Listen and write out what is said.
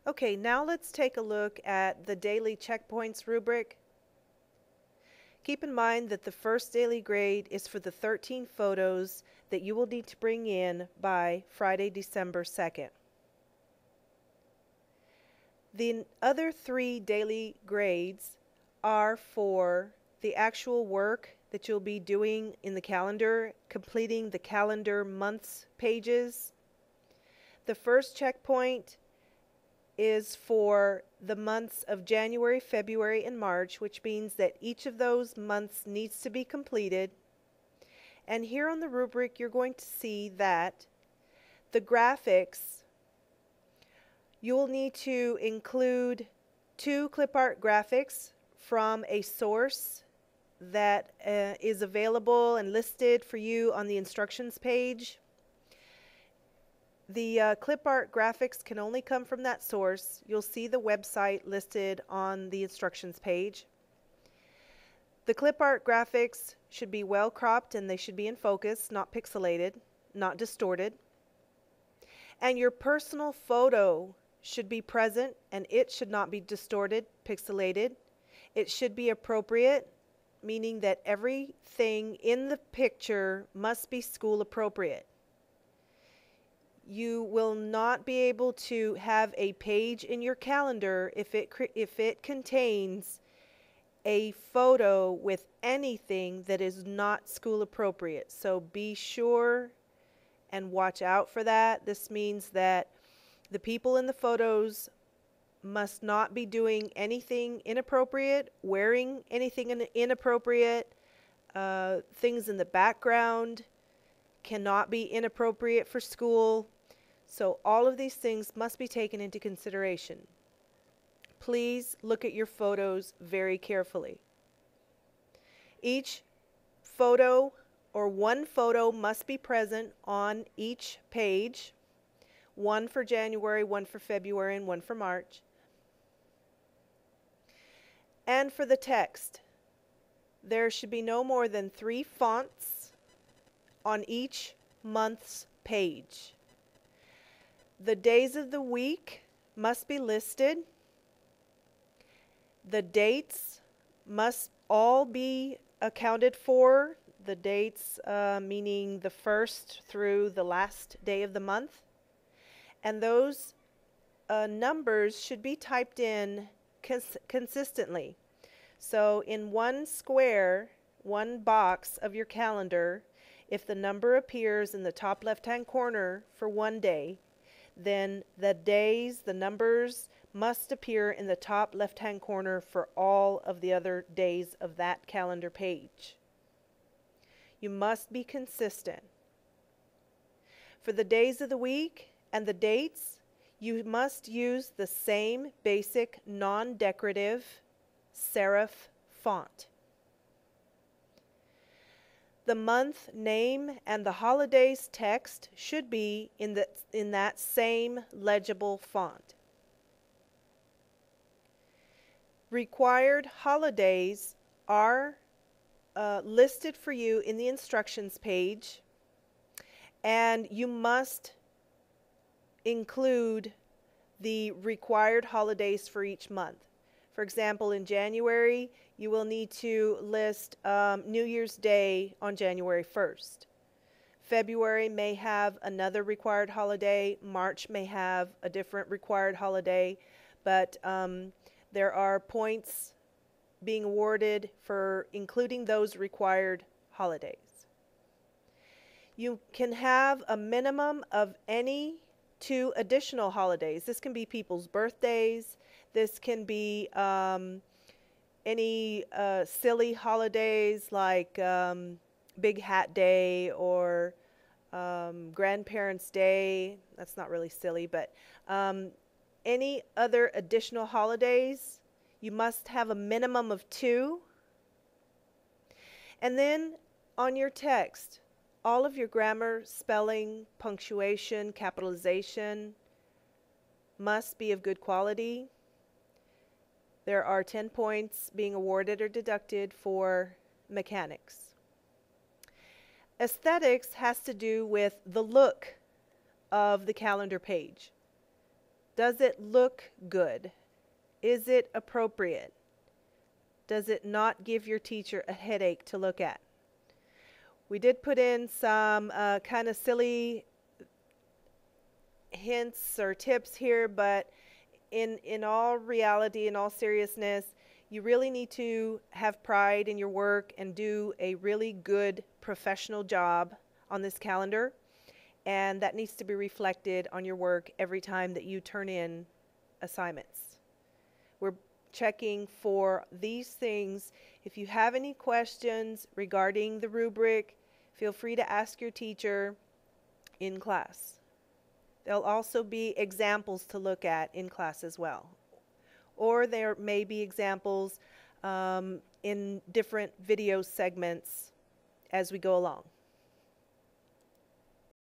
Okay, now let's take a look at the daily checkpoints rubric. Keep in mind that the first daily grade is for the 13 photos that you will need to bring in by Friday, December 2nd. The other 3 daily grades are for the actual work that you'll be doing in the calendar, completing the calendar months pages. The first checkpoint is for the months of January, February, and March, which means that each of those months needs to be completed. And here on the rubric, you're going to see that the graphics, you will need to include 2 clip art graphics from a source that is available and listed for you on the instructions page. The clip art graphics can only come from that source. You'll see the website listed on the instructions page. The clip art graphics should be well cropped and they should be in focus, not pixelated, not distorted. And your personal photo should be present and it should not be distorted, pixelated. It should be appropriate, meaning that everything in the picture must be school appropriate. You will not be able to have a page in your calendar if it contains a photo with anything that is not school appropriate. So be sure and watch out for that. This means that the people in the photos must not be doing anything inappropriate, wearing anything inappropriate, things in the background cannot be inappropriate for school. So all of these things must be taken into consideration. Please look at your photos very carefully. Each photo or one photo must be present on each page. One for January, one for February, and one for March. And for the text, there should be no more than 3 fonts on each month's page. The days of the week must be listed. The dates must all be accounted for. The dates meaning the first through the last day of the month. And those numbers should be typed in consistently. So in one square, one box of your calendar, if the number appears in the top left-hand corner for one day, then the days, the numbers must appear in the top left-hand corner for all of the other days of that calendar page. You must be consistent. For the days of the week and the dates, you must use the same basic non-decorative serif font. The month name and the holiday's text should be in that same legible font. Required holidays are listed for you in the instructions page, and you must include the required holidays for each month. For example, in January, you will need to list New Year's Day on January 1st. February may have another required holiday. March may have a different required holiday, but there are points being awarded for including those required holidays. You can have a minimum of any 2 additional holidays. This can be people's birthdays. This can be any silly holidays like Big Hat Day or Grandparents' Day. That's not really silly, but any other additional holidays, you must have a minimum of 2. And then on your text, all of your grammar, spelling, punctuation, capitalization must be of good quality. There are 10 points being awarded or deducted for mechanics. Aesthetics has to do with the look of the calendar page. Does it look good? Is it appropriate? Does it not give your teacher a headache to look at? We did put in some kind of silly hints or tips here, but in all reality, in all seriousness, you really need to have pride in your work and do a really good professional job on this calendar, and that needs to be reflected on your work every time that you turn in assignments. We're checking for these things. If you have any questions regarding the rubric, feel free to ask your teacher in class. There'll also be examples to look at in class as well. Or there may be examples in different video segments as we go along.